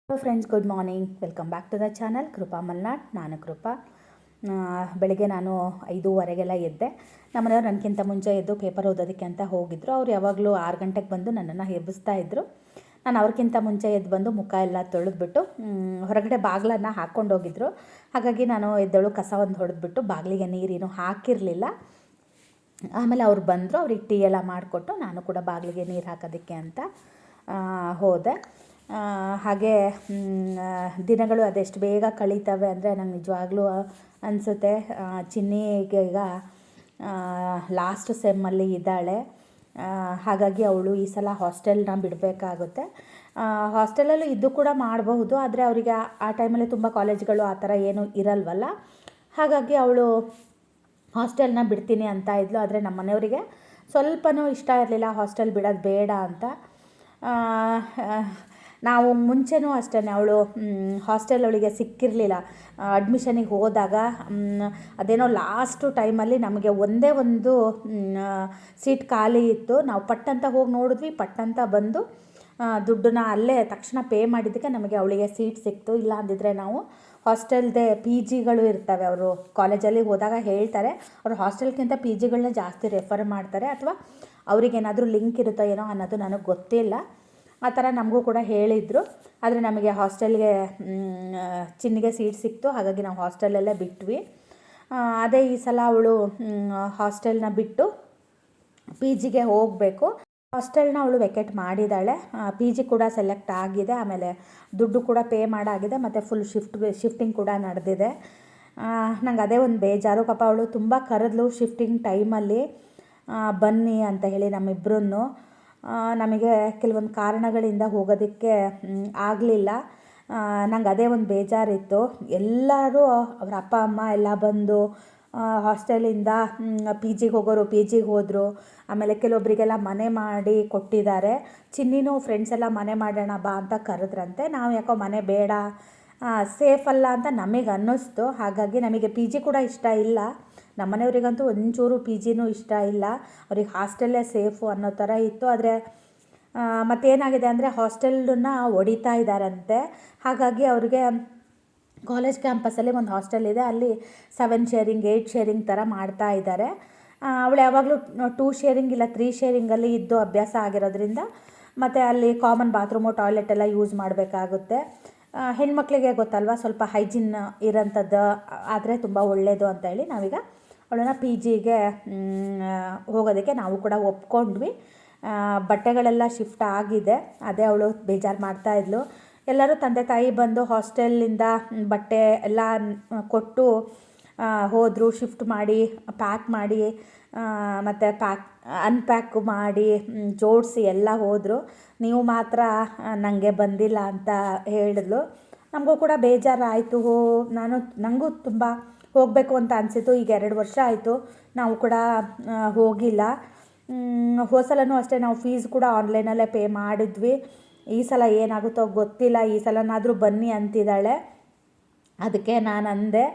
Hello friends, good morning. Welcome back to the channel Krupa Malnad. ನಾನು ಕೃಪಾ. ಬೆಳಗ್ಗೆ ನಾನು 5:30ಗೆಲ್ಲ ಎದ್ದೆ. ನಮ್ಮನೆಯವ್ರು ನನಗಿಂತ ಮುಂಚೆ ಎದ್ದು ಪೇಪರ್ ಓದೋದಕ್ಕೆ ಅಂತ ಹೋಗಿದ್ದರು. ಅವ್ರು ಯಾವಾಗಲೂ 6 ಗಂಟೆಗೆ ಬಂದು ನನ್ನನ್ನು ಎಬ್ಬಿಸ್ತಾ ಇದ್ದರು. ನಾನು ಅವ್ರಿಗಿಂತ ಮುಂಚೆ ಎದ್ದು ಬಂದು ಮುಖ ಎಲ್ಲ ತೊಳೆದ್ಬಿಟ್ಟು ಹೊರಗಡೆ ಬಾಗಿಲನ್ನು ಹಾಕ್ಕೊಂಡು ಹೋಗಿದ್ರು. ಹಾಗಾಗಿ ನಾನು ಎದ್ದಳು ಕಸ ಒಂದು ಹೊಡೆದ್ಬಿಟ್ಟು ಬಾಗಿಲಿಗೆ ನೀರೇನು ಹಾಕಿರಲಿಲ್ಲ. ಆಮೇಲೆ ಅವ್ರು ಬಂದರು. ಅವ್ರಿಗೆ ಟೀ ಎಲ್ಲ ಮಾಡಿಕೊಟ್ಟು ನಾನು ಕೂಡ ಬಾಗಿಲಿಗೆ ನೀರು ಹಾಕೋದಕ್ಕೆ ಅಂತ ಹೋದೆ. ಹಾಗೆ ದಿನಗಳು ಅದೆಷ್ಟು ಬೇಗ ಕಳೀತವೆ ಅಂದರೆ ನಂಗೆ ನಿಜವಾಗ್ಲೂ ಅನಿಸುತ್ತೆ. ಚಿನ್ನಿಗೆ ಈಗ ಲಾಸ್ಟ್ ಸೆಮ್ಮಲ್ಲಿ ಇದ್ದಾಳೆ. ಹಾಗಾಗಿ ಅವಳು ಈ ಸಲ ಹಾಸ್ಟೆಲ್ನ ಬಿಡಬೇಕಾಗುತ್ತೆ. ಹಾಸ್ಟೆಲಲ್ಲೂ ಇದ್ದು ಕೂಡ ಮಾಡಬಹುದು, ಆದರೆ ಅವರಿಗೆ ಆ ಟೈಮಲ್ಲಿ ತುಂಬ ಕಾಲೇಜ್ಗಳು ಆ ಥರ ಏನೂ ಇರಲ್ವಲ್ಲ. ಹಾಗಾಗಿ ಅವಳು ಹಾಸ್ಟೆಲ್ನ ಬಿಡ್ತೀನಿ ಅಂತ ಇದ್ಲು. ಆದರೆ ನಮ್ಮ ಮನೆಯವರಿಗೆ ಸ್ವಲ್ಪನೂ ಇಷ್ಟ ಇರಲಿಲ್ಲ ಹಾಸ್ಟೆಲ್ ಬಿಡೋದು ಬೇಡ ಅಂತ. ನಾವು ಮುಂಚೆನೂ ಅಷ್ಟೇ, ಅವಳು ಹಾಸ್ಟೆಲ್ ಅವಳಿಗೆ ಸಿಕ್ಕಿರಲಿಲ್ಲ. ಅಡ್ಮಿಷನಿಗೆ ಹೋದಾಗ ಅದೇನೋ ಲಾಸ್ಟು ಟೈಮಲ್ಲಿ ನಮಗೆ ಒಂದೇ ಒಂದು ಸೀಟ್ ಖಾಲಿ ಇತ್ತು. ನಾವು ಪಟ್ಟಂತ ಹೋಗಿ ನೋಡಿದ್ವಿ, ಪಟ್ಟಂತ ಬಂದು ದುಡ್ಡನ್ನ ಅಲ್ಲೇ ತಕ್ಷಣ ಪೇ ಮಾಡಿದ್ದಕ್ಕೆ ನಮಗೆ ಅವಳಿಗೆ ಸೀಟ್ ಸಿಕ್ತು. ಇಲ್ಲ ಅಂದಿದ್ರೆ ನಾವು ಹಾಸ್ಟೆಲ್ದೇ ಪಿ ಜಿಗಳು ಇರ್ತವೆ, ಅವರು ಕಾಲೇಜಲ್ಲಿ ಹೋದಾಗ ಹೇಳ್ತಾರೆ, ಅವರು ಹಾಸ್ಟೆಲ್ಗಿಂತ ಪಿ ಜಿಗಳನ್ನ ಜಾಸ್ತಿ ರೆಫರ್ ಮಾಡ್ತಾರೆ, ಅಥವಾ ಅವ್ರಿಗೇನಾದರೂ ಲಿಂಕ್ ಇರುತ್ತೋ ಏನೋ ಅನ್ನೋದು ನನಗೆ ಗೊತ್ತಿಲ್ಲ. ಆ ಥರ ನಮಗೂ ಕೂಡ ಹೇಳಿದರು. ಆದರೆ ನಮಗೆ ಹಾಸ್ಟೆಲ್ಗೆ ಚಿನ್ನಿಗೆ ಸೀಟ್ ಸಿಕ್ತು. ಹಾಗಾಗಿ ನಾವು ಹಾಸ್ಟೆಲಲ್ಲೇ ಬಿಟ್ವಿ. ಅದೇ ಈ ಸಲ ಅವಳು ಹಾಸ್ಟೆಲ್ನ ಬಿಟ್ಟು ಪಿ ಜಿಗೆ ಹೋಗಬೇಕು. ಹಾಸ್ಟೆಲ್ನ ಅವಳು ವೆಕೇಟ್ ಮಾಡಿದ್ದಾಳೆ. ಪಿ ಜಿ ಕೂಡ ಸೆಲೆಕ್ಟ್ ಆಗಿದೆ. ಆಮೇಲೆ ದುಡ್ಡು ಕೂಡ ಪೇ ಮಾಡಾಗಿದೆ. ಮತ್ತು ಫುಲ್ ಶಿಫ್ಟಿಂಗ್ ಕೂಡ ನಡೆದಿದೆ. ನಂಗೆ ಅದೇ ಒಂದು ಬೇಜಾರು. ಪಾಪ ಅವಳು ತುಂಬ ಕರೆದ್ಲು ಶಿಫ್ಟಿಂಗ್ ಟೈಮಲ್ಲಿ ಬನ್ನಿ ಅಂತ ಹೇಳಿ ನಮ್ಮಿಬ್ಬರನ್ನು. ನಮಗೆ ಕೆಲವೊಂದು ಕಾರಣಗಳಿಂದ ಹೋಗೋದಕ್ಕೆ ಆಗಲಿಲ್ಲ. ನಂಗೆ ಅದೇ ಒಂದು ಬೇಜಾರಿತ್ತು. ಎಲ್ಲರೂ ಅವರ ಅಪ್ಪ ಅಮ್ಮ ಎಲ್ಲ ಬಂದು ಹಾಸ್ಟೆಲಿಂದ ಪಿ ಜಿಗೆ ಹೋಗೋರು ಪಿ ಜಿಗೆ ಹೋದರು. ಆಮೇಲೆ ಕೆಲವೊಬ್ಬರಿಗೆಲ್ಲ ಮನೆ ಮಾಡಿ ಕೊಟ್ಟಿದ್ದಾರೆ. ಚಿನ್ನಿನೂ ಫ್ರೆಂಡ್ಸ್ ಎಲ್ಲ ಮನೆ ಮಾಡೋಣ ಬಾ ಅಂತ ಕರೆದ್ರಂತೆ. ನಾವು ಯಾಕೋ ಮನೆ ಬೇಡ, ಸೇಫ್ ಅಲ್ಲ ಅಂತ ನಮಗೆ ಅನ್ನಿಸ್ತು. ಹಾಗಾಗಿ ನಮಗೆ ಪಿ ಜಿ ಕೂಡ ಇಷ್ಟ ಇಲ್ಲ. ನಮ್ಮನೆಯವರಿಗಂತೂ ಒಂಚೂರು ಪಿ ಜಿನೂ ಇಷ್ಟ ಇಲ್ಲ. ಅವ್ರಿಗೆ ಹಾಸ್ಟೆಲ್ಲೇ ಸೇಫು ಅನ್ನೋ ಥರ ಇತ್ತು. ಆದರೆ ಮತ್ತೇನಾಗಿದೆ ಅಂದರೆ ಹಾಸ್ಟೆಲನ್ನ ಹೊಡಿತಾ ಇದ್ದಾರಂತೆ. ಹಾಗಾಗಿ ಅವ್ರಿಗೆ ಕಾಲೇಜ್ ಕ್ಯಾಂಪಸಲ್ಲಿ ಒಂದು ಹಾಸ್ಟೆಲ್ ಇದೆ, ಅಲ್ಲಿ 7 ಶೇರಿಂಗ್ 8 ಶೇರಿಂಗ್ ಥರ ಮಾಡ್ತಾ ಇದ್ದಾರೆ. ಅವಳು ಯಾವಾಗಲೂ 2 ಶೇರಿಂಗ್ ಇಲ್ಲ 3 ಶೇರಿಂಗಲ್ಲಿ ಇದ್ದು ಅಭ್ಯಾಸ ಆಗಿರೋದ್ರಿಂದ, ಮತ್ತು ಅಲ್ಲಿ ಕಾಮನ್ ಬಾತ್ರೂಮು ಟಾಯ್ಲೆಟ್ ಎಲ್ಲ ಯೂಸ್ ಮಾಡಬೇಕಾಗುತ್ತೆ. ಹೆಣ್ಮಕ್ಳಿಗೆ ಗೊತ್ತಲ್ವ, ಸ್ವಲ್ಪ ಹೈಜಿನ್ ಇರೋಂಥದ್ದು ಆದರೆ ತುಂಬ ಒಳ್ಳೆಯದು ಅಂತ ಹೇಳಿ ನಾವೀಗ ಅವಳನ್ನ ಪಿ ಜಿಗೆ ಹೋಗೋದಕ್ಕೆ ನಾವು ಕೂಡ ಒಪ್ಕೊಂಡ್ವಿ. ಬಟ್ಟೆಗಳೆಲ್ಲ ಶಿಫ್ಟ್ ಆಗಿದೆ. ಅದೇ ಅವಳು ಬೇಜಾರು ಮಾಡ್ತಾಯಿದ್ಲು. ಎಲ್ಲರೂ ತಂದೆ ತಾಯಿ ಬಂದು ಹಾಸ್ಟೆಲ್ಲಿಂದ ಬಟ್ಟೆ ಎಲ್ಲ ಕೊಟ್ಟು ಹೋದರು. ಶಿಫ್ಟ್ ಮಾಡಿ ಪ್ಯಾಕ್ ಮಾಡಿ ಮತ್ತು ಅನ್ಪ್ಯಾಕ್ ಮಾಡಿ ಜೋಡಿಸಿ ಎಲ್ಲ ಹೋದರು. ನೀವು ಮಾತ್ರ ನನಗೆ ಬಂದಿಲ್ಲ ಅಂತ ಹೇಳಿದ್ಲು. ನಮಗೂ ಕೂಡ ಬೇಜಾರಾಯಿತು. ನನಗೂ ತುಂಬ ಹೋಗಬೇಕು ಅಂತ ಅನಿಸಿತು. ಈಗ 2 ವರ್ಷ ಆಯಿತು ನಾವು ಕೂಡ ಹೋಗಿಲ್ಲ. ಹೋಸಲನೂ ಅಷ್ಟೇ ನಾವು ಫೀಸ್ ಕೂಡ ಆನ್ಲೈನಲ್ಲೇ ಪೇ ಮಾಡಿದ್ವಿ. ಈ ಸಲ ಏನಾಗುತ್ತೋ ಗೊತ್ತಿಲ್ಲ. ಈ ಸಲನಾದರೂ ಬನ್ನಿ ಅಂತಿದ್ದಾಳೆ. ಅದಕ್ಕೆ ನಾನು ಅಂದೆ,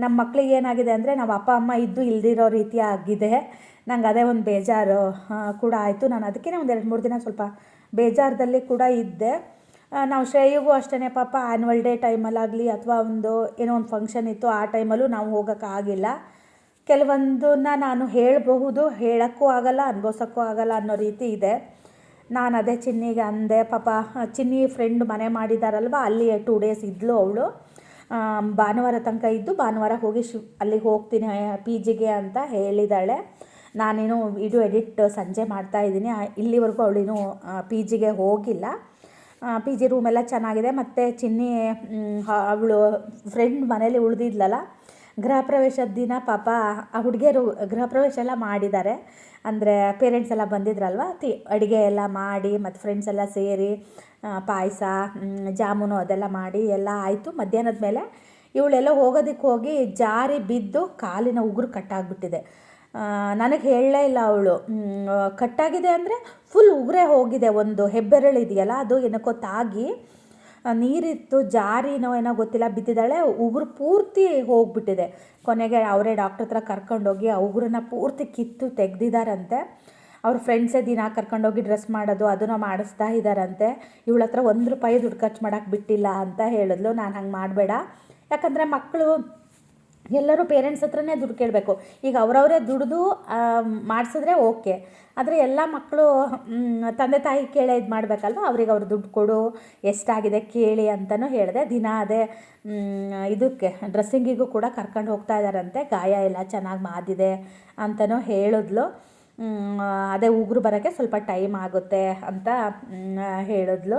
ನಮ್ಮ ಮಕ್ಳಿಗೆ ಏನಾಗಿದೆ ಅಂದರೆ ನಾವು ಅಪ್ಪ ಅಮ್ಮ ಇದ್ದು ಇಲ್ದಿರೋ ರೀತಿ ಆಗಿದೆ. ನಂಗೆ ಅದೇ ಒಂದು ಬೇಜಾರು ಕೂಡ ಆಯಿತು. ನಾನು ಅದಕ್ಕೆ ಒಂದು 2-3 ದಿನ ಸ್ವಲ್ಪ ಬೇಜಾರದಲ್ಲಿ ಕೂಡ ಇದ್ದೆ. ನಾವು ಶ್ರೇಯಗೂ ಅಷ್ಟೇ ಪಾಪ ಆ್ಯನ್ವಲ್ ಡೇ ಟೈಮಲ್ಲಾಗಲಿ ಅಥವಾ ಏನೋ ಒಂದು ಫಂಕ್ಷನ್ ಇತ್ತು, ಆ ಟೈಮಲ್ಲೂ ನಾವು ಹೋಗೋಕ್ಕಾಗಿಲ್ಲ. ಕೆಲವೊಂದನ್ನು ನಾನು ಹೇಳಬಹುದು, ಹೇಳೋಕ್ಕೂ ಆಗಲ್ಲ, ಅನುಭವಿಸೋಕ್ಕೂ ಆಗಲ್ಲ ಅನ್ನೋ ರೀತಿ ಇದೆ. ನಾನು ಅದೇ ಚಿನ್ನಿಗೆ ಅಂದೆ, ಪಾಪ ಚಿನ್ನಿ ಫ್ರೆಂಡ್ ಮನೆ ಮಾಡಿದಾರಲ್ವ, ಅಲ್ಲಿ 2 ಡೇಸ್ ಇದ್ಲು ಅವಳು. ಭಾನುವಾರ ತನಕ ಇದ್ದು ಭಾನುವಾರ ಹೋಗಿ ಅಲ್ಲಿಗೆ ಹೋಗ್ತೀನಿ ಪಿ ಜಿಗೆ ಅಂತ ಹೇಳಿದ್ದಾಳೆ. ನಾನೇನು ವಿಡಿಯೋ ಎಡಿಟ್ ಸಂಜೆ ಮಾಡ್ತಾಯಿದ್ದೀನಿ. ಇಲ್ಲಿವರೆಗೂ ಅವಳಿನೂ ಪಿ ಜಿಗೆ ಹೋಗಿಲ್ಲ. ಪಿ ಜಿ ರೂಮೆಲ್ಲ ಚೆನ್ನಾಗಿದೆ. ಮತ್ತು ಚಿನ್ನಿ ಅವಳು ಫ್ರೆಂಡ್ ಮನೇಲಿ ಉಳಿದಿದ್ಲಲ್ಲ, ಗೃಹ ಪ್ರವೇಶದ ದಿನ ಪಾಪ ಆ ಹುಡುಗಿಯರು ಗೃಹ ಪ್ರವೇಶ ಎಲ್ಲ ಮಾಡಿದ್ದಾರೆ. ಅಂದರೆ ಪೇರೆಂಟ್ಸ್ ಎಲ್ಲ ಬಂದಿದ್ರಲ್ವ, ಅಡುಗೆ ಎಲ್ಲ ಮಾಡಿ ಮತ್ತು ಫ್ರೆಂಡ್ಸ್ ಎಲ್ಲ ಸೇರಿ ಪಾಯಸ ಜಾಮೂನು ಅದೆಲ್ಲ ಮಾಡಿ ಎಲ್ಲ ಆಯಿತು. ಮಧ್ಯಾಹ್ನದ ಮೇಲೆ ಇವಳೆಲ್ಲ ಹೋಗೋದಕ್ಕೆ ಹೋಗಿ ಜಾರಿ ಬಿದ್ದು ಕಾಲಿನ ಉಗುರು ಕಟ್ಟಾಗಿಬಿಟ್ಟಿದೆ. ನನಗೆ ಹೇಳಲೇ ಇಲ್ಲ ಅವಳು. ಕಟ್ಟಾಗಿದೆ ಅಂದರೆ ಫುಲ್ ಉಗುರೇ ಹೋಗಿದೆ. ಒಂದು ಹೆಬ್ಬೆರಳು ಇದೆಯಲ್ಲ, ಅದು ಏನಕ್ಕೋ ತಾಗಿ ನೀರಿತ್ತು, ಜಾರಿನೋ ಏನೋ ಗೊತ್ತಿಲ್ಲ, ಬಿದ್ದಿದ್ದಾಳೆ. ಉಗುರು ಪೂರ್ತಿ ಹೋಗಿಬಿಟ್ಟಿದೆ. ಕೊನೆಗೆ ಅವರೇ ಡಾಕ್ಟ್ರ್ ಹತ್ರ ಕರ್ಕೊಂಡೋಗಿ ಆ ಉಗುರನ್ನ ಪೂರ್ತಿ ಕಿತ್ತು ತೆಗೆದಿದ್ದಾರಂತೆ. ಅವ್ರ ಫ್ರೆಂಡ್ಸೇ ದಿನ ಕರ್ಕೊಂಡೋಗಿ ಡ್ರೆಸ್ ಮಾಡೋದು ಅದನ್ನು ಮಾಡಿಸ್ತಾ ಇದ್ದಾರಂತೆ. ಇವಳ ಹತ್ರ ₹1 ದುಡ್ಡು ಖರ್ಚು ಮಾಡೋಕ್ಕೆ ಬಿಟ್ಟಿಲ್ಲ ಅಂತ ಹೇಳಿದ್ಲು. ನಾನು ಹಂಗೆ ಮಾಡಬೇಡ, ಯಾಕಂದರೆ ಮಕ್ಕಳು ಎಲ್ಲರೂ ಪೇರೆಂಟ್ಸ್ ಹತ್ರನೇ ದುಡ್ಡು ಕೇಳಬೇಕು. ಈಗ ಅವರವರೇ ದುಡಿದು ಮಾಡಿಸಿದ್ರೆ ಓಕೆ, ಆದರೆ ಎಲ್ಲ ಮಕ್ಕಳು ತಂದೆ ತಾಯಿ ಕೇಳೇ ಇದು ಮಾಡಬೇಕಲ್ವ, ಅವ್ರಿಗೆ ಅವ್ರು ದುಡ್ಡು ಕೊಡು, ಎಷ್ಟಾಗಿದೆ ಕೇಳಿ ಅಂತಲೂ ಹೇಳಿದೆ. ದಿನ ಅದೇ ಇದಕ್ಕೆ ಡ್ರೆಸ್ಸಿಂಗಿಗೂ ಕೂಡ ಕರ್ಕೊಂಡು ಹೋಗ್ತಾ ಇದ್ದಾರಂತೆ. ಗಾಯ ಎಲ್ಲ ಚೆನ್ನಾಗಿ ಮಾದಿದೆ ಅಂತಲೂ ಹೇಳಿದ್ಲು. ಅದೇ ಉಗುರು ಬರೋಕ್ಕೆ ಸ್ವಲ್ಪ ಟೈಮ್ ಆಗುತ್ತೆ ಅಂತ ಹೇಳಿದ್ಲು.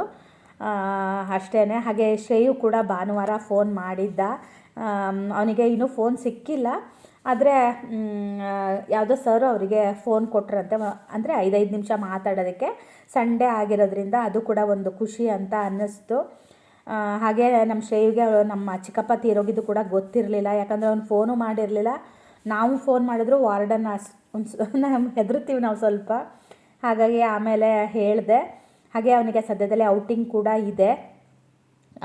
ಅಷ್ಟೇ. ಹಾಗೆ ಶ್ರೇಯು ಕೂಡ ಭಾನುವಾರ ಫೋನ್ ಮಾಡಿದ್ದ. ಅವನಿಗೆ ಇನ್ನೂ ಫೋನ್ ಸಿಕ್ಕಿಲ್ಲ, ಆದರೆ ಯಾವುದೋ ಸರ್ ಅವರಿಗೆ ಫೋನ್ ಕೊಟ್ರಂತೆ, ಅಂದರೆ 5 ನಿಮಿಷ ಮಾತಾಡೋದಕ್ಕೆ. ಸಂಡೇ ಆಗಿರೋದ್ರಿಂದ ಅದು ಕೂಡ ಒಂದು ಖುಷಿ ಅಂತ ಅನ್ನಿಸ್ತು. ಹಾಗೆ ನಮ್ಮ ಶ್ರೇಯುಗೆ ನಮ್ಮ ಚಿಕ್ಕಪ್ಪ ತೀರೋಗಿದ್ದು ಕೂಡ ಗೊತ್ತಿರಲಿಲ್ಲ, ಯಾಕಂದರೆ ಅವ್ನು ಫೋನು ಮಾಡಿರಲಿಲ್ಲ. ನಾವು ಫೋನ್ ಮಾಡಿದ್ರು ವಾರ್ಡನ್ ನಮ್ಗೆ ಹೆದರ್ತೀವಿ ನಾವು ಸ್ವಲ್ಪ, ಹಾಗಾಗಿ ಆಮೇಲೆ ಹೇಳಿದೆ. ಹಾಗೆ ಅವನಿಗೆ ಸದ್ಯದಲ್ಲೇ ಔಟಿಂಗ್ ಕೂಡ ಇದೆ,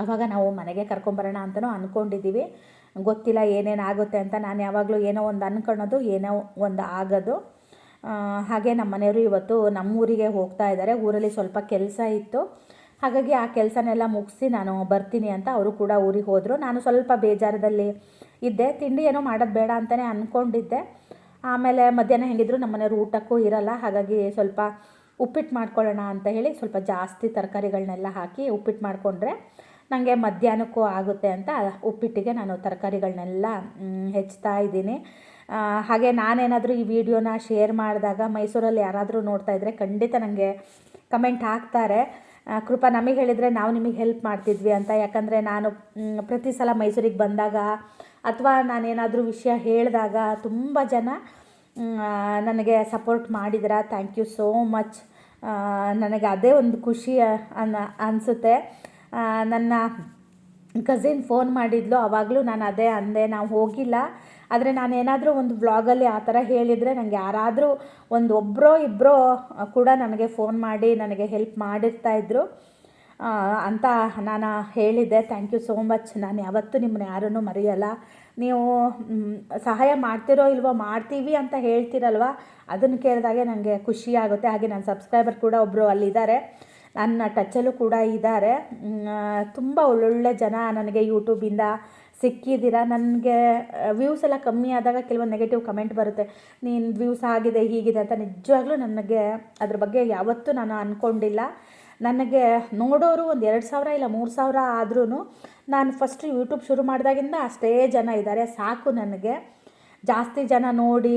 ಆವಾಗ ನಾವು ಮನೆಗೆ ಕರ್ಕೊಂಬರೋಣ ಅಂತಲೂ ಅಂದ್ಕೊಂಡಿದ್ದೀವಿ. ಗೊತ್ತಿಲ್ಲ ಏನೇನು ಆಗುತ್ತೆ ಅಂತ. ನಾನು ಯಾವಾಗಲೂ ಏನೋ ಒಂದು ಅಂದ್ಕೊಳ್ಳೋದು, ಏನೋ ಒಂದು ಆಗೋದು. ಹಾಗೆ ನಮ್ಮ ಮನೆಯವರು ಇವತ್ತು ನಮ್ಮೂರಿಗೆ ಹೋಗ್ತಾ ಇದ್ದಾರೆ. ಊರಲ್ಲಿ ಸ್ವಲ್ಪ ಕೆಲಸ ಇತ್ತು, ಹಾಗಾಗಿ ಆ ಕೆಲಸನೆಲ್ಲ ಮುಗಿಸಿ ನಾನು ಬರ್ತೀನಿ ಅಂತ ಅವರು ಕೂಡ ಊರಿಗೆ ಹೋದರು. ನಾನು ಸ್ವಲ್ಪ ಬೇಜಾರದಲ್ಲಿ ಇದ್ದೆ. ತಿಂಡಿ ಏನೋ ಮಾಡೋದು ಬೇಡ ಅಂತಲೇ ಅಂದ್ಕೊಂಡಿದ್ದೆ. ಆಮೇಲೆ ಮಧ್ಯಾಹ್ನ ಹೆಂಗಿದ್ರು ನಮ್ಮ ಮನೆಯವರು ಊಟಕ್ಕೂ ಇರಲ್ಲ, ಹಾಗಾಗಿ ಸ್ವಲ್ಪ ಉಪ್ಪಿಟ್ಟು ಮಾಡ್ಕೊಳ್ಳೋಣ ಅಂತ ಹೇಳಿ ಸ್ವಲ್ಪ ಜಾಸ್ತಿ ತರಕಾರಿಗಳನ್ನೆಲ್ಲ ಹಾಕಿ ಉಪ್ಪಿಟ್ಟು ಮಾಡಿಕೊಂಡ್ರೆ ನನಗೆ ಮಧ್ಯಾಹ್ನಕ್ಕೂ ಆಗುತ್ತೆ ಅಂತ ಉಪ್ಪಿಟ್ಟಿಗೆ ನಾನು ತರಕಾರಿಗಳನ್ನೆಲ್ಲ ಹೆಚ್ಚುತ್ತಾ ಇದ್ದೀನಿ. ಹಾಗೆ ನಾನೇನಾದರೂ ಈ ವಿಡಿಯೋನ ಶೇರ್ ಮಾಡಿದಾಗ ಮೈಸೂರಲ್ಲಿ ಯಾರಾದರೂ ನೋಡ್ತಾ ಇದ್ದರೆ ಖಂಡಿತ ನನಗೆ ಕಮೆಂಟ್ ಹಾಕ್ತಾರೆ, ಕೃಪಾ ನಮಗೆ ಹೇಳಿದರೆ ನಾವು ನಿಮಗೆ ಹೆಲ್ಪ್ ಮಾಡ್ತಿದ್ವಿ ಅಂತ. ಯಾಕಂದರೆ ನಾನು ಪ್ರತಿ ಸಲ ಮೈಸೂರಿಗೆ ಬಂದಾಗ ಅಥವಾ ನಾನೇನಾದರೂ ವಿಷಯ ಹೇಳಿದಾಗ ತುಂಬ ಜನ ನನಗೆ ಸಪೋರ್ಟ್ ಮಾಡಿದ್ದೀರಾ. Thank you so much. ನನಗೆ ಅದೇ ಒಂದು ಖುಷಿ ಅನಿಸುತ್ತೆ. ನನ್ನ ಕಸಿನ್ ಫೋನ್ ಮಾಡಿದ್ಲು, ಆವಾಗಲೂ ನಾನು ಅದೇ ಅಂದೆ, ನಾವು ಹೋಗಿಲ್ಲ. ಆದರೆ ನಾನೇನಾದರೂ ಒಂದು ವ್ಲಾಗಲ್ಲಿ ಆ ಥರ ಹೇಳಿದರೆ ನನಗೆ ಯಾರಾದರೂ ಒಬ್ಬರೋ ಇಬ್ಬರೋ ಕೂಡ ನನಗೆ ಫೋನ್ ಮಾಡಿ ನನಗೆ ಹೆಲ್ಪ್ ಮಾಡಿರ್ತಾಯಿದ್ರು ಅಂತ ನಾನು ಹೇಳಿದ್ದೆ. Thank you so much. ನಾನು ಯಾವತ್ತೂ ನಿಮ್ಮನ್ನ ಯಾರನ್ನೂ ಮರೆಯಲ್ಲ. ನೀವು ಸಹಾಯ ಮಾಡ್ತಿರೋ ಇಲ್ವೋ, ಮಾಡ್ತೀವಿ ಅಂತ ಹೇಳ್ತಿರಲ್ವ, ಅದನ್ನು ಕೇಳಿದಾಗೆ ನನಗೆ ಖುಷಿಯಾಗುತ್ತೆ. ಹಾಗೆ ನನ್ನ ಸಬ್ಸ್ಕ್ರೈಬರ್ ಕೂಡ ಒಬ್ಬರು ಅಲ್ಲಿದ್ದಾರೆ, ನನ್ನ ಟಚ್ಚಲ್ಲೂ ಕೂಡ ಇದ್ದಾರೆ. ತುಂಬ ಒಳ್ಳೊಳ್ಳೆ ಜನ ನನಗೆ ಯೂಟ್ಯೂಬಿಂದ ಸಿಕ್ಕಿದ್ದೀರ. ನನಗೆ ವ್ಯೂಸ್ ಎಲ್ಲ ಕಮ್ಮಿ ಆದಾಗ ಕೆಲವೊಂದು ನೆಗೆಟಿವ್ ಕಮೆಂಟ್ ಬರುತ್ತೆ, ನೀನು ವ್ಯೂಸ್ ಆಗಿದೆ ಹೀಗಿದೆ ಅಂತ. ನಿಜವಾಗ್ಲೂ ನನಗೆ ಅದ್ರ ಬಗ್ಗೆ ಯಾವತ್ತೂ ನಾನು ಅಂದ್ಕೊಂಡಿಲ್ಲ. ನನಗೆ ನೋಡೋರು 2,000 ಇಲ್ಲ 3,000 ಆದ್ರೂ ನಾನು ಫಸ್ಟ್ ಯೂಟ್ಯೂಬ್ ಶುರು ಮಾಡಿದಾಗಿಂದ ಅಷ್ಟೇ ಜನ ಇದ್ದಾರೆ, ಸಾಕು ನನಗೆ. ಜಾಸ್ತಿ ಜನ ನೋಡಿ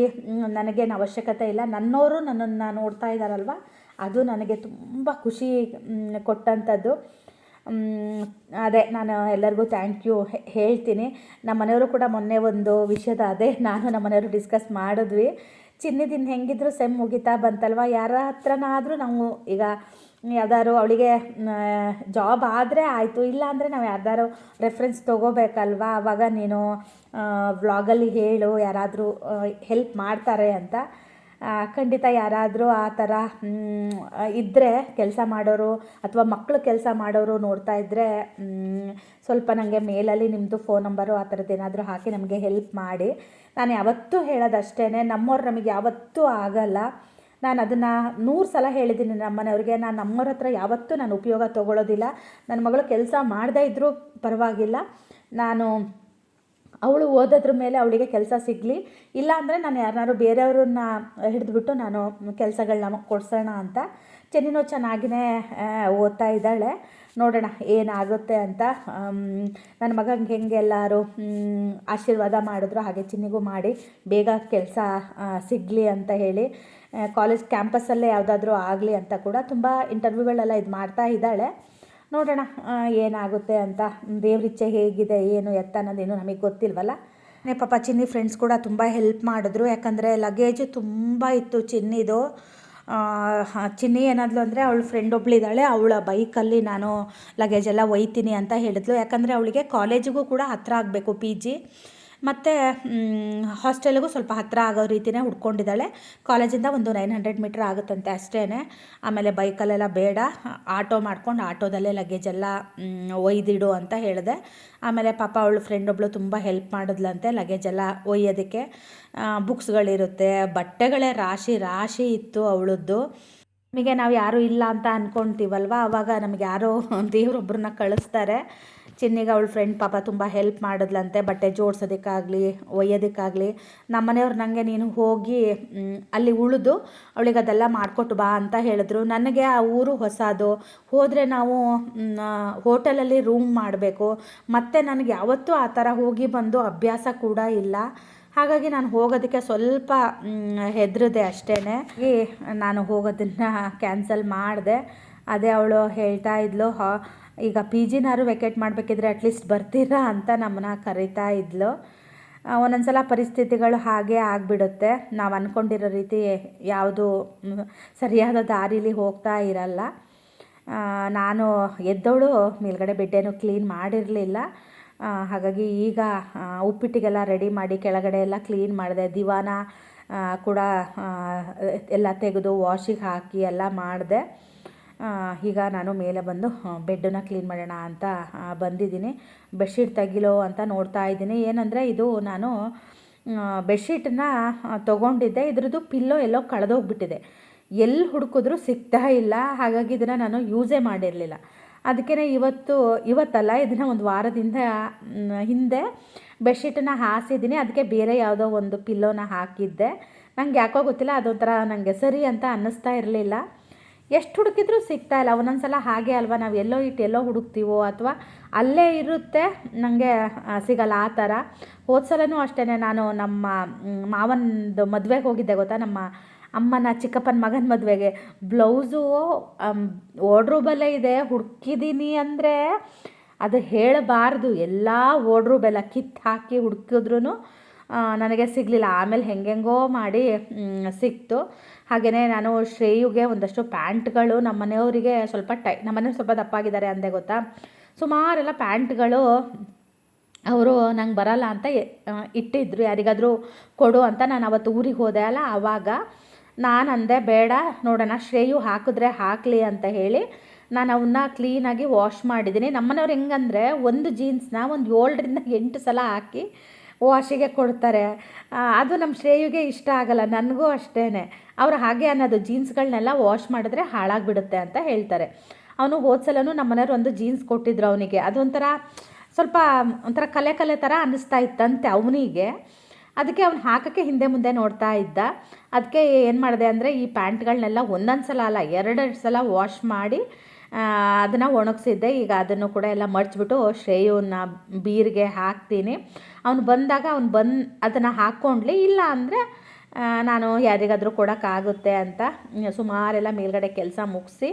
ನನಗೇನು ಅವಶ್ಯಕತೆ ಇಲ್ಲ. ನನ್ನವರು ನನ್ನನ್ನು ನೋಡ್ತಾ ಇದ್ದಾರಲ್ವ, ಅದು ನನಗೆ ತುಂಬ ಖುಷಿ ಕೊಟ್ಟಂಥದ್ದು. ಅದೇ ನಾನು ಎಲ್ಲರಿಗೂ ಥ್ಯಾಂಕ್ ಯು ಹೇಳ್ತೀನಿ. ನಮ್ಮ ಮನೆಯವರು ಕೂಡ ಮೊನ್ನೆ ಒಂದು ವಿಷಯದ ಅದೇ ನಾನು ನಮ್ಮ ಮನೆಯವರು ಡಿಸ್ಕಸ್ ಮಾಡಿದ್ವಿ. ಚಿನ್ನದಿನ ಹೆಂಗಿದ್ರು ಸೆಮ್ ಮುಗಿತಾ ಬಂತಲ್ವ, ಯಾರ ಹತ್ರನಾದರೂ ನಾವು ಈಗ ಯಾವ್ದಾದ್ರು ಅವಳಿಗೆ ಜಾಬ್ ಆದರೆ ಆಯಿತು, ಇಲ್ಲ ಅಂದರೆ ನಾವು ಯಾರ್ದಾರು ರೆಫರೆನ್ಸ್ ತೊಗೋಬೇಕಲ್ವ. ಆವಾಗ ನೀನು ವ್ಲಾಗಲ್ಲಿ ಹೇಳು, ಯಾರಾದರೂ ಹೆಲ್ಪ್ ಮಾಡ್ತಾರೆ ಅಂತ. ಖಂಡಿತ ಯಾರಾದರೂ ಆ ಥರ ಇದ್ದರೆ, ಕೆಲಸ ಮಾಡೋರು ಅಥವಾ ಮಕ್ಕಳು ಕೆಲಸ ಮಾಡೋರು ನೋಡ್ತಾ ಇದ್ದರೆ ಸ್ವಲ್ಪ ನನಗೆ ಮೇಲಲ್ಲಿ ನಿಮ್ಮದು ಫೋನ್ ನಂಬರು ಆ ಥರದ್ದು ಏನಾದರೂ ಹಾಕಿ ನಮಗೆ ಹೆಲ್ಪ್ ಮಾಡಿ. ನಾನು ಯಾವತ್ತೂ ಹೇಳೋದಷ್ಟೇ, ನಮ್ಮವ್ರು ನಮಗೆ ಯಾವತ್ತೂ ಆಗಲ್ಲ. ನಾನು ಅದನ್ನು 100 ಸಲ ಹೇಳಿದ್ದೀನಿ ನಮ್ಮ ಮನೆಯವ್ರಿಗೆ. ನಾನು ನಮ್ಮವ್ರ ಹತ್ರ ಯಾವತ್ತೂ ನಾನು ಉಪಯೋಗ ತೊಗೊಳ್ಳೋದಿಲ್ಲ. ನನ್ನ ಮಗಳು ಕೆಲಸ ಮಾಡದೇ ಇದ್ದರೂ ಪರವಾಗಿಲ್ಲ, ನಾನು ಅವಳು ಓದೋದ್ರ ಮೇಲೆ ಅವಳಿಗೆ ಕೆಲಸ ಸಿಗಲಿ, ಇಲ್ಲ ಅಂದರೆ ನಾನು ಯಾರನ್ನಾರು ಬೇರೆಯವ್ರನ್ನ ಹಿಡಿದ್ಬಿಟ್ಟು ನಾನು ಕೆಲಸಗಳನ್ನ ಕೊಡ್ಸೋಣ ಅಂತ. ಚೆನ್ನಿನೂ ಚೆನ್ನಾಗಿಯೇ ಓದ್ತಾ ಇದ್ದಾಳೆ, ನೋಡೋಣ ಏನಾಗುತ್ತೆ ಅಂತ. ನನ್ನ ಮಗಂಗೆ ಹೆಂಗೆ ಎಲ್ಲರೂ ಆಶೀರ್ವಾದ ಮಾಡಿದ್ರು ಹಾಗೆ ಚಿನ್ನಿಗೂ ಮಾಡಿ ಬೇಗ ಕೆಲಸ ಸಿಗಲಿ ಅಂತ ಹೇಳಿ, ಕಾಲೇಜ್ ಕ್ಯಾಂಪಸ್ಸಲ್ಲೇ ಯಾವುದಾದ್ರೂ ಆಗಲಿ ಅಂತ ಕೂಡ ತುಂಬ ಇಂಟರ್ವ್ಯೂಗಳೆಲ್ಲ ಇದು ಮಾಡ್ತಾ ಇದ್ದಾಳೆ. ನೋಡೋಣ ಏನಾಗುತ್ತೆ ಅಂತ. ದೇವ್ರಿಚ್ಛೆ ಹೇಗಿದೆ ಏನು ಎತ್ತ ಅನ್ನೋದೇನು ನಮಗೆ ಗೊತ್ತಿಲ್ವಲ್ಲ. ಪಾಪ ಚಿನ್ನಿ ಫ್ರೆಂಡ್ಸ್ ಕೂಡ ತುಂಬ ಹೆಲ್ಪ್ ಮಾಡಿದ್ರು, ಯಾಕಂದರೆ ಲಗೇಜು ತುಂಬ ಇತ್ತು ಚಿನ್ನಿದು. ಚಿನ್ನಿ ಏನಾದ್ಲು ಅಂದರೆ ಅವಳ ಫ್ರೆಂಡ್ ಒಬ್ಳಿದ್ದಾಳೆ, ಅವಳ ಬೈಕಲ್ಲಿ ನಾನು ಲಗೇಜೆಲ್ಲ ಒಯ್ತೀನಿ ಅಂತ ಹೇಳಿದ್ಲು. ಯಾಕಂದರೆ ಅವಳಿಗೆ ಕಾಲೇಜಿಗೂ ಕೂಡ ಹತ್ತಿರ ಆಗಬೇಕು PG. ಮತ್ತು ಹಾಸ್ಟೆಲ್ಗೂ ಸ್ವಲ್ಪ ಹತ್ತಿರ ಆಗೋ ರೀತಿಯೇ ಹುಡ್ಕೊಂಡಿದ್ದಾಳೆ. ಕಾಲೇಜಿಂದ ಒಂದು 900 ಮೀಟ್ರ್ ಆಗುತ್ತಂತೆ ಅಷ್ಟೇ. ಆಮೇಲೆ ಬೈಕಲ್ಲೆಲ್ಲ ಬೇಡ, ಆಟೋ ಮಾಡ್ಕೊಂಡು ಆಟೋದಲ್ಲೇ ಲಗೇಜೆಲ್ಲ ಒಯ್ದಿಡು ಅಂತ ಹೇಳಿದೆ. ಆಮೇಲೆ ಪಾಪ ಅವಳು ಫ್ರೆಂಡ್ ಒಬ್ಬಳು ತುಂಬ ಹೆಲ್ಪ್ ಮಾಡಿದ್ಲಂತೆ ಲಗೇಜೆಲ್ಲ ಒಯ್ಯೋದಕ್ಕೆ. ಬುಕ್ಸ್ಗಳಿರುತ್ತೆ, ಬಟ್ಟೆಗಳೇ ರಾಶಿ ರಾಶಿ ಇತ್ತು ಅವಳದ್ದು. ನಮಗೆ ನಾವು ಯಾರೂ ಇಲ್ಲ ಅಂತ ಅಂದ್ಕೊಳ್ತೀವಲ್ವ, ಆವಾಗ ನಮಗೆ ಯಾರೋ ದೇವರೊಬ್ಬರನ್ನ ಕಳಿಸ್ತಾರೆ. ಚಿನ್ನಿಗೆ ಅವಳ ಫ್ರೆಂಡ್ ಪಾಪ ತುಂಬ ಹೆಲ್ಪ್ ಮಾಡಿದ್ಲಂತೆ, ಬಟ್ಟೆ ಜೋಡ್ಸೋದಕ್ಕಾಗಲಿ ಒಯ್ಯೋದಕ್ಕಾಗಲಿ. ನಮ್ಮನೆಯವ್ರು ನನಗೆ ನೀನು ಹೋಗಿ ಅಲ್ಲಿ ಉಳಿದು ಅವಳಿಗೆ ಅದೆಲ್ಲ ಮಾಡಿಕೊಟ್ಟು ಬಾ ಅಂತ ಹೇಳಿದ್ರು. ನನಗೆ ಆ ಊರು ಹೊಸದು, ಹೋದರೆ ನಾವು ಹೋಟೆಲಲ್ಲಿ ರೂಮ್ ಮಾಡಬೇಕು, ಮತ್ತು ನನಗೆ ಯಾವತ್ತೂ ಆ ಥರ ಹೋಗಿ ಬಂದು ಅಭ್ಯಾಸ ಕೂಡ ಇಲ್ಲ. ಹಾಗಾಗಿ ನಾನು ಹೋಗೋದಕ್ಕೆ ಸ್ವಲ್ಪ ಹೆದರಿದೆ ಅಷ್ಟೇ. ನಾನು ಹೋಗೋದನ್ನು ಕ್ಯಾನ್ಸಲ್ ಮಾಡಿದೆ. ಅದೇ ಅವಳು ಹೇಳ್ತಾ ಇದ್ಲು, ಈಗ ಪಿ ಜಿನಾರು ವೆಕೇಟ್ ಮಾಡಬೇಕಿದ್ರೆ ಅಟ್ಲೀಸ್ಟ್ ಬರ್ತೀರಾ ಅಂತ ನಮ್ಮನ್ನ ಕರೀತಾ ಇದ್ಲು. ಒಂದೊಂದು ಸಲ ಪರಿಸ್ಥಿತಿಗಳು ಹಾಗೆ ಆಗಿಬಿಡುತ್ತೆ, ನಾವು ಅಂದ್ಕೊಂಡಿರೋ ರೀತಿ ಯಾವುದು ಸರಿಯಾದ ದಾರಿಲಿ ಹೋಗ್ತಾ ಇರಲ್ಲ. ನಾನು ಎದ್ದವಳು ಮೇಲ್ಗಡೆ ಬೆಡ್ಡೇನು ಕ್ಲೀನ್ ಮಾಡಿರಲಿಲ್ಲ. ಹಾಗಾಗಿ ಈಗ ಉಪ್ಪಿಟ್ಟಿಗೆಲ್ಲ ರೆಡಿ ಮಾಡಿ ಕೆಳಗಡೆ ಎಲ್ಲ ಕ್ಲೀನ್ ಮಾಡಿದೆ. ದಿವಾನ ಕೂಡ ಎಲ್ಲ ತೆಗೆದು ವಾಶಿಗೆ ಹಾಕಿ ಎಲ್ಲ ಮಾಡಿದೆ. ಈಗ ನಾನು ಮೇಲೆ ಬಂದು ಬೆಡ್ಡನ್ನು ಕ್ಲೀನ್ ಮಾಡೋಣ ಅಂತ ಬಂದಿದ್ದೀನಿ. ಬೆಡ್ಶೀಟ್ ತೆಗಿಲೋ ಅಂತ ನೋಡ್ತಾ ಇದ್ದೀನಿ. ಏನಂದರೆ ಇದು ನಾನು ಬೆಡ್ಶೀಟನ್ನ ತೊಗೊಂಡಿದ್ದೆ, ಇದ್ರದ್ದು ಪಿಲ್ಲೋ ಎಲ್ಲೋ ಕಳೆದೋಗ್ಬಿಟ್ಟಿದೆ, ಎಲ್ಲಿ ಹುಡುಕಿದ್ರೂ ಸಿಗ್ತಾ ಇಲ್ಲ. ಹಾಗಾಗಿ ಇದನ್ನು ನಾನು ಯೂಸೇ ಮಾಡಿರಲಿಲ್ಲ. ಅದಕ್ಕೇ ಇವತ್ತಲ್ಲ, ಇದನ್ನು ಒಂದು ವಾರದಿಂದ ಹಿಂದೆ ಬೆಡ್ಶೀಟನ್ನು ಹಾಸಿದ್ದೀನಿ. ಅದಕ್ಕೆ ಬೇರೆ ಯಾವುದೋ ಒಂದು ಪಿಲ್ಲೋನ ಹಾಕಿದ್ದೆ. ನಂಗೆ ಯಾಕೋ ಗೊತ್ತಿಲ್ಲ, ಅದೊಂಥರ ನನಗೆ ಸರಿ ಅಂತ ಅನ್ನಿಸ್ತಾ ಇರಲಿಲ್ಲ. ಎಷ್ಟು ಹುಡುಕಿದ್ರೂ ಸಿಗ್ತಾ ಇಲ್ಲ. ಒಂದೊಂದು ಸಲ ಹಾಗೆ ಅಲ್ವಾ, ನಾವು ಎಲ್ಲೋ ಇಟ್ಟು ಎಲ್ಲೋ ಹುಡುಕ್ತೀವೋ ಅಥವಾ ಅಲ್ಲೇ ಇರುತ್ತೆ, ನನಗೆ ಸಿಗಲ್ಲ ಆ ಥರ. ಹೋದ ಸಲನೂ ಅಷ್ಟೇ, ನಾನು ನಮ್ಮ ಮಾವನದು ಮದುವೆಗೆ ಹೋಗಿದ್ದೆ ಗೊತ್ತಾ, ನಮ್ಮ ಅಮ್ಮನ ಚಿಕ್ಕಪ್ಪನ ಮಗನ ಮದುವೆಗೆ. ಬ್ಲೌಸು ವಾರ್ಡ್ರೋಬಲ್ಲೇ ಇದೆ, ಹುಡುಕಿದ್ದೀನಿ ಅಂದರೆ ಅದು ಹೇಳಬಾರ್ದು. ಎಲ್ಲ ವಾರ್ಡ್ರೋಬೆಲ್ಲ ಕಿತ್ತು ಹಾಕಿ ಹುಡುಕಿದ್ರೂ ನನಗೆ ಸಿಗಲಿಲ್ಲ. ಆಮೇಲೆ ಹೆಂಗೆಂಗೋ ಮಾಡಿ ಸಿಕ್ತು. ಹಾಗೆಯೇ ನಾನು ಶ್ರೇಯುಗೆ ಒಂದಷ್ಟು ಪ್ಯಾಂಟ್ಗಳು, ನಮ್ಮನೆಯವರಿಗೆ ಸ್ವಲ್ಪ ನಮ್ಮನೆಯವ್ರು ಸ್ವಲ್ಪ ದಪ್ಪಾಗಿದ್ದಾರೆ ಅಂದೆ ಗೊತ್ತಾ, ಸುಮಾರೆಲ್ಲ ಪ್ಯಾಂಟ್ಗಳು ಅವರು ನಂಗೆ ಬರಲ್ಲ ಅಂತ ಇಟ್ಟಿದ್ರು, ಯಾರಿಗಾದರೂ ಕೊಡು ಅಂತ. ನಾನು ಅವತ್ತು ಊರಿಗೆ ಹೋದೆ ಅಲ್ಲ, ಆವಾಗ ನಾನು ಅಂದೆ ಬೇಡ ನೋಡೋಣ, ಶ್ರೇಯು ಹಾಕಿದ್ರೆ ಹಾಕಲಿ ಅಂತ ಹೇಳಿ ನಾನು ಅವನ್ನ ಕ್ಲೀನಾಗಿ ವಾಶ್ ಮಾಡಿದ್ದೀನಿ. ನಮ್ಮನೆಯವ್ರು ಹೆಂಗಂದರೆ ಒಂದು ಜೀನ್ಸ್ನ ಒಂದು 7ರಿಂದ 8 ಸಲ ಹಾಕಿ ವಾಶಿಗೆ ಕೊಡ್ತಾರೆ. ಅದು ನಮ್ಮ ಶ್ರೇಯುಗೆ ಇಷ್ಟ ಆಗಲ್ಲ, ನನಗೂ ಅಷ್ಟೇ. ಅವರು ಹಾಗೆ ಅನ್ನೋದು, ಜೀನ್ಸ್ಗಳನ್ನೆಲ್ಲ ವಾಶ್ ಮಾಡಿದ್ರೆ ಹಾಳಾಗಿಬಿಡುತ್ತೆ ಅಂತ ಹೇಳ್ತಾರೆ. ಅವನು ಹೋದ ಸಲನೂ ನಮ್ಮನೆಯವ್ರು ಒಂದು ಜೀನ್ಸ್ ಕೊಟ್ಟಿದ್ರು ಅವನಿಗೆ. ಅದೊಂಥರ ಸ್ವಲ್ಪ ಒಂಥರ ಕಲೆ ಥರ ಅನ್ನಿಸ್ತಾ ಇತ್ತಂತೆ ಅವನಿಗೆ. ಅದಕ್ಕೆ ಅವ್ನು ಹಾಕೋಕ್ಕೆ ಹಿಂದೆ ಮುಂದೆ ನೋಡ್ತಾ ಇದ್ದ. ಅದಕ್ಕೆ ಏನು ಮಾಡಿದೆ ಅಂದರೆ, ಈ ಪ್ಯಾಂಟ್ಗಳನ್ನೆಲ್ಲ ಒಂದೊಂದು ಸಲ ಅಲ್ಲ 2 ಸಲ ವಾಶ್ ಮಾಡಿ ಅದನ್ನು ಒಣಗಿಸಿದ್ದೆ. ಈಗ ಅದನ್ನು ಕೂಡ ಎಲ್ಲ ಮಡ್ಚಿಬಿಟ್ಟು ಶ್ರೇಯುನ ಬೀರಿಗೆ ಹಾಕ್ತೀನಿ. ಅವನು ಬಂದಾಗ ಅದನ್ನು ಹಾಕ್ಕೊಂಡ್ಲಿ, ಇಲ್ಲ ಅಂದರೆ ನಾನು ಯಾರಿಗಾದರೂ ಕೊಡೋಕ್ಕಾಗುತ್ತೆ ಅಂತ ಸುಮಾರೆಲ್ಲ ಮೇಲ್ಗಡೆ ಕೆಲಸ ಮುಗಿಸಿ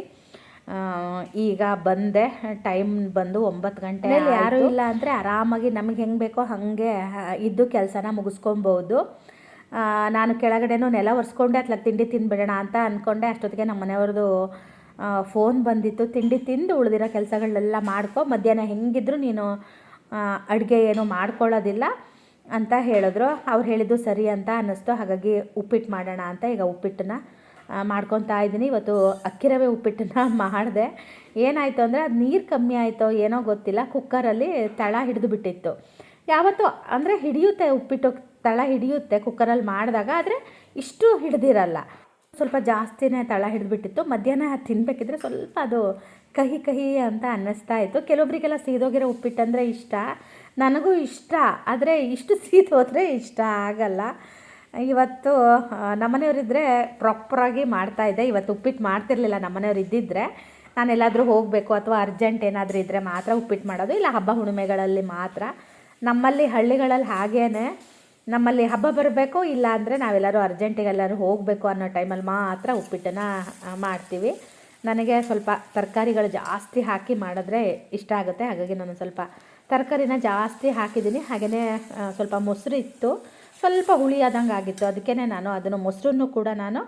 ಈಗ ಬಂದೆ. ಟೈಮ್ ಬಂದು 9 ಗಂಟೆ. ಯಾರೂ ಇಲ್ಲ ಅಂದರೆ ಆರಾಮಾಗಿ ನಮಗೆ ಹೆಂಗೆ ಬೇಕೋ ಹಾಗೆ ಇದ್ದು ಕೆಲಸನ ಮುಗಿಸ್ಕೊಬೋದು. ನಾನು ಕೆಳಗಡೆನೂ ನೆಲ ಒರೆಸ್ಕೊಂಡೆ, ಅತ್ಲಾಗ ತಿಂಡಿ ತಿಂದುಬಿಡೋಣ ಅಂತ ಅಂದ್ಕೊಂಡೆ. ಅಷ್ಟೊತ್ತಿಗೆ ನಮ್ಮ ಮನೆಯವ್ರದ್ದು ಫೋನ್ ಬಂದಿತ್ತು. ತಿಂಡಿ ತಿಂದು ಉಳಿದಿರೋ ಕೆಲಸಗಳೆಲ್ಲ ಮಾಡ್ಕೊ, ಮಧ್ಯಾಹ್ನ ಹೆಂಗಿದ್ರು ನೀನು ಅಡುಗೆ ಏನೂ ಮಾಡ್ಕೊಳ್ಳೋದಿಲ್ಲ ಅಂತ ಹೇಳಿದ್ರು. ಅವ್ರು ಹೇಳಿದ್ದು ಸರಿ ಅಂತ ಅನ್ನಿಸ್ತು. ಹಾಗಾಗಿ ಉಪ್ಪಿಟ್ಟು ಮಾಡೋಣ ಅಂತ ಈಗ ಉಪ್ಪಿಟ್ಟನ್ನ ಮಾಡ್ಕೊತಾ ಇದ್ದೀನಿ. ಇವತ್ತು ಅಕ್ಕಿ ರವೆ ಉಪ್ಪಿಟ್ಟನ್ನ ಮಾಡಿದೆ. ಏನಾಯಿತು ಅಂದರೆ, ಅದು ನೀರು ಕಮ್ಮಿ ಆಯಿತೋ ಏನೋ ಗೊತ್ತಿಲ್ಲ, ಕುಕ್ಕರಲ್ಲಿ ತಳ ಹಿಡಿದು ಬಿಟ್ಟಿತ್ತು. ಯಾವತ್ತೂ ಅಂದರೆ ಹಿಡಿಯುತ್ತೆ ಉಪ್ಪಿಟ್ಟು, ತಳ ಹಿಡಿಯುತ್ತೆ ಕುಕ್ಕರಲ್ಲಿ ಮಾಡಿದಾಗ, ಆದರೆ ಇಷ್ಟು ಹಿಡ್ದಿರಲ್ಲ, ಸ್ವಲ್ಪ ಜಾಸ್ತಿನೇ ತಳ ಹಿಡಿದುಬಿಟ್ಟಿತ್ತು. ಮಧ್ಯಾಹ್ನ ತಿನ್ನಬೇಕಿದ್ರೆ ಸ್ವಲ್ಪ ಅದು ಕಹಿ ಕಹಿ ಅಂತ ಅನ್ನಿಸ್ತಾ ಇತ್ತು. ಕೆಲವೊಬ್ಬರಿಗೆಲ್ಲ ಸೀದೋಗಿರೋ ಉಪ್ಪಿಟ್ಟಂದರೆ ಇಷ್ಟ, ನನಗೂ ಇಷ್ಟ, ಆದರೆ ಇಷ್ಟು ಸೀದೋದ್ರೆ ಇಷ್ಟ ಆಗಲ್ಲ. ಇವತ್ತು ನಮ್ಮನೆಯವರಿದ್ದರೆ ಪ್ರಾಪರಾಗಿ ಮಾಡ್ತಾಯಿದ್ದೆ. ಇವತ್ತು ಉಪ್ಪಿಟ್ಟು ಮಾಡ್ತಿರ್ಲಿಲ್ಲ. ನಮ್ಮನೆಯವ್ರು ಇದ್ದಿದ್ದರೆ, ನಾನೆಲ್ಲಾದರೂ ಹೋಗಬೇಕು ಅಥವಾ ಅರ್ಜೆಂಟ್ ಏನಾದರೂ ಇದ್ದರೆ ಮಾತ್ರ ಉಪ್ಪಿಟ್ಟು ಮಾಡೋದು, ಇಲ್ಲ ಹಬ್ಬ ಹುಣ್ಣಿಮೆಗಳಲ್ಲಿ ಮಾತ್ರ. ನಮ್ಮಲ್ಲಿ ಹಳ್ಳಿಗಳಲ್ಲಿ ಹಾಗೇ, ನಮ್ಮಲ್ಲಿ ಹಬ್ಬ ಬರಬೇಕು, ಇಲ್ಲ ಅಂದರೆ ನಾವೆಲ್ಲರೂ ಅರ್ಜೆಂಟಿಗೆಲ್ಲರೂ ಹೋಗಬೇಕು ಅನ್ನೋ ಟೈಮಲ್ಲಿ ಮಾತ್ರ ಉಪ್ಪಿಟ್ಟನ್ನು ಮಾಡ್ತೀವಿ. ನನಗೆ ಸ್ವಲ್ಪ ತರಕಾರಿಗಳು ಜಾಸ್ತಿ ಹಾಕಿ ಮಾಡಿದ್ರೆ ಇಷ್ಟ ಆಗುತ್ತೆ. ಹಾಗಾಗಿ ನಾನು ಸ್ವಲ್ಪ ತರಕಾರಿನ ಜಾಸ್ತಿ ಹಾಕಿದ್ದೀನಿ. ಹಾಗೆಯೇ ಸ್ವಲ್ಪ ಮೊಸರು ಇತ್ತು, ಸ್ವಲ್ಪ ಹುಳಿ ಆದಂಗೆ ಆಗಿತ್ತು. ಅದಕ್ಕೇ ನಾನು ಅದನ್ನು ಮೊಸರನ್ನು ಕೂಡ ನಾನು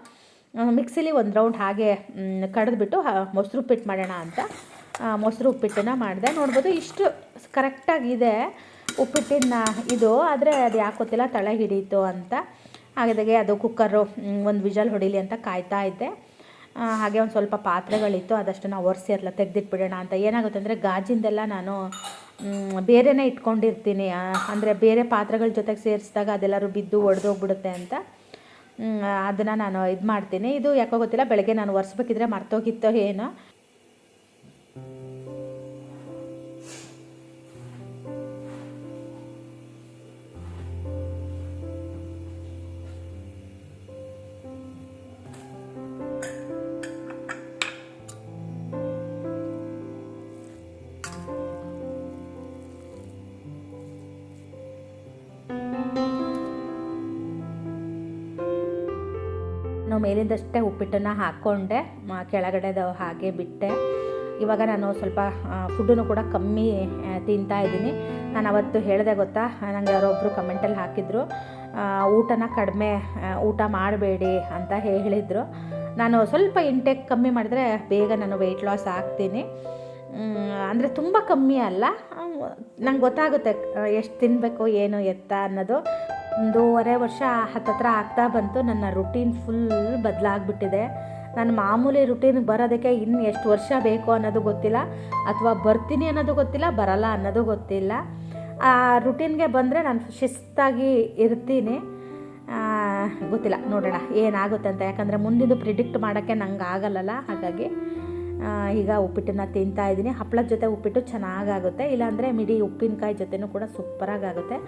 ಮಿಕ್ಸಿಲಿ ಒಂದು ರೌಂಡ್ ಹಾಗೆ ಕಡಿದ್ಬಿಟ್ಟು ಮೊಸರು ಉಪ್ಪಿಟ್ಟು ಮಾಡೋಣ ಅಂತ ಮೊಸರು ಉಪ್ಪಿಟ್ಟನ್ನು ಮಾಡಿದೆ. ನೋಡ್ಬೋದು ಇಷ್ಟು ಕರೆಕ್ಟಾಗಿದೆ. ಉಪ್ಪಿಟ್ಟಿನ ಇದು ಆದರೆ ಅದು ಯಾಕೆ ಗೊತ್ತಿಲ್ಲ ತಳ ಹಿಡೀತು ಅಂತ. ಹಾಗಾಗಿ ಅದು ಕುಕ್ಕರು ಒಂದು ವಿಜಲ್ ಹೊಡೀಲಿ ಅಂತ ಕಾಯ್ತಾ ಇದ್ದೆ. ಹಾಗೆ ಒಂದು ಸ್ವಲ್ಪ ಪಾತ್ರೆಗಳಿತ್ತು, ಅದಷ್ಟು ನಾವು ಒರೆಸಿ ಎಲ್ಲ ತೆಗೆದಿಟ್ಬಿಡೋಣ ಅಂತ. ಏನಾಗುತ್ತೆ ಅಂದರೆ ಗಾಜಿಂದೆಲ್ಲ ನಾನು ಬೇರೆನೇ ಇಟ್ಕೊಂಡಿರ್ತೀನಿ, ಅಂದರೆ ಬೇರೆ ಪಾತ್ರೆಗಳ ಜೊತೆಗೆ ಸೇರಿಸಿದಾಗ ಅದೆಲ್ಲರೂ ಬಿದ್ದು ಒಡೆದೋಗ್ಬಿಡುತ್ತೆ ಅಂತ ಅದನ್ನು ನಾನು ಇದು ಮಾಡ್ತೀನಿ. ಇದು ಯಾಕೋ ಗೊತ್ತಿಲ್ಲ, ಬೆಳಗ್ಗೆ ನಾನು ಒರೆಸ್ಬೇಕಿದ್ರೆ ಮರ್ತೋಗಿತ್ತೋ ಏನೋ. ಮೇಲಿಂದಷ್ಟೇ ಉಪ್ಪಿಟ್ಟನ್ನು ಹಾಕ್ಕೊಂಡೆ, ಕೆಳಗಡೆದು ಹಾಗೆ ಬಿಟ್ಟೆ. ಇವಾಗ ನಾನು ಸ್ವಲ್ಪ ಫುಡ್ಡನ್ನು ಕೂಡ ಕಮ್ಮಿ ತಿಂತಾ ಇದ್ದೀನಿ. ನಾನು ಅವತ್ತು ಹೇಳಿದೆ ಗೊತ್ತಾ, ನನಗೆ ಯಾರೊಬ್ಬರು ಕಮೆಂಟಲ್ಲಿ ಹಾಕಿದ್ರು ಊಟನ ಕಡಿಮೆ ಊಟ ಮಾಡಬೇಡಿ ಅಂತ ಹೇಳಿದರು. ನಾನು ಸ್ವಲ್ಪ ಇಂಟೇಕ್ ಕಮ್ಮಿ ಮಾಡಿದ್ರೆ ಬೇಗ ನಾನು ವೆಯ್ಟ್ ಲಾಸ್ ಆಗ್ತೀನಿ. ಅಂದರೆ ತುಂಬ ಕಮ್ಮಿ ಅಲ್ಲ, ನಂಗೆ ಗೊತ್ತಾಗುತ್ತೆ ಎಷ್ಟು ತಿನ್ನಬೇಕು ಏನು ಎತ್ತ ಅನ್ನೋದು. 1.5 ವರ್ಷ ಹತ್ತತ್ರ ಆಗ್ತಾ ಬಂತು, ನನ್ನ ರುಟೀನ್ ಫುಲ್ ಬದಲಾಗ್ಬಿಟ್ಟಿದೆ. ನಾನು ಮಾಮೂಲಿ ರುಟೀನ್ಗೆ ಬರೋದಕ್ಕೆ ಇನ್ನು ಎಷ್ಟು ವರ್ಷ ಬೇಕು ಅನ್ನೋದು ಗೊತ್ತಿಲ್ಲ, ಅಥವಾ ಬರ್ತೀನಿ ಅನ್ನೋದು ಗೊತ್ತಿಲ್ಲ, ಬರಲ್ಲ ಅನ್ನೋದು ಗೊತ್ತಿಲ್ಲ. ಆ ರುಟೀನ್ಗೆ ಬಂದರೆ ನಾನು ಶಿಸ್ತಾಗಿ ಇರ್ತೀನಿ. ಗೊತ್ತಿಲ್ಲ, ನೋಡೋಣ ಏನಾಗುತ್ತೆ ಅಂತ. ಯಾಕಂದರೆ ಮುಂದಿದ್ದು ಪ್ರಿಡಿಕ್ಟ್ ಮಾಡೋಕ್ಕೆ ನಂಗೆ ಆಗಲ್ಲಲ್ಲ. ಹಾಗಾಗಿ ಈಗ ಉಪ್ಪಿಟ್ಟನ್ನು ತಿಂತಾಯಿದ್ದೀನಿ. ಹಪ್ಪಳದ ಜೊತೆ ಉಪ್ಪಿಟ್ಟು ಚೆನ್ನಾಗಾಗುತ್ತೆ, ಇಲ್ಲಾಂದರೆ ಮಿಡಿ ಉಪ್ಪಿನಕಾಯಿ ಜೊತೆನೂ ಕೂಡ ಸೂಪರಾಗುತ್ತೆ.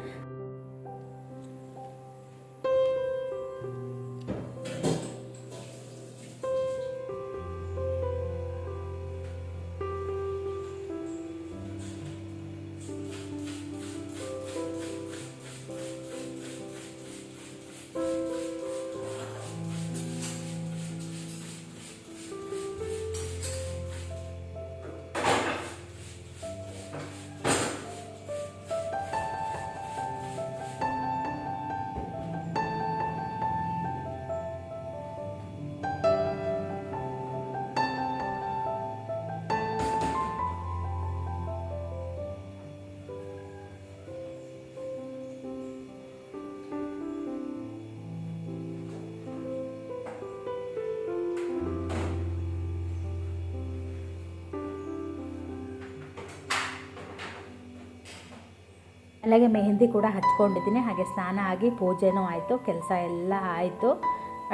ಅಲ್ಲಿಗೆ ಮೆಹಂದಿ ಕೂಡ ಹಚ್ಕೊಂಡಿದ್ದೀನಿ. ಹಾಗೆ ಸ್ನಾನ ಆಗಿ ಪೂಜೆನೂ ಆಯಿತು, ಕೆಲಸ ಎಲ್ಲ ಆಯಿತು.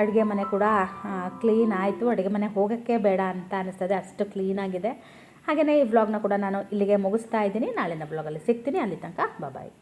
ಅಡುಗೆ ಮನೆ ಕೂಡ ಕ್ಲೀನ್ ಆಯಿತು. ಅಡುಗೆ ಮನೆ ಹೋಗೋಕ್ಕೆ ಬೇಡ ಅಂತ ಅನ್ನಿಸ್ತದೆ, ಅಷ್ಟು ಕ್ಲೀನಾಗಿದೆ. ಹಾಗೆಯೇ ಈ ವ್ಲಾಗ್ನ ಕೂಡ ನಾನು ಇಲ್ಲಿಗೆ ಮುಗಿಸ್ತಾ ಇದ್ದೀನಿ. ನಾಳಿನ ವ್ಲಾಗಲ್ಲಿ ಸಿಗ್ತೀನಿ. ಅಲ್ಲಿ ತನಕ ಬಾಯ್.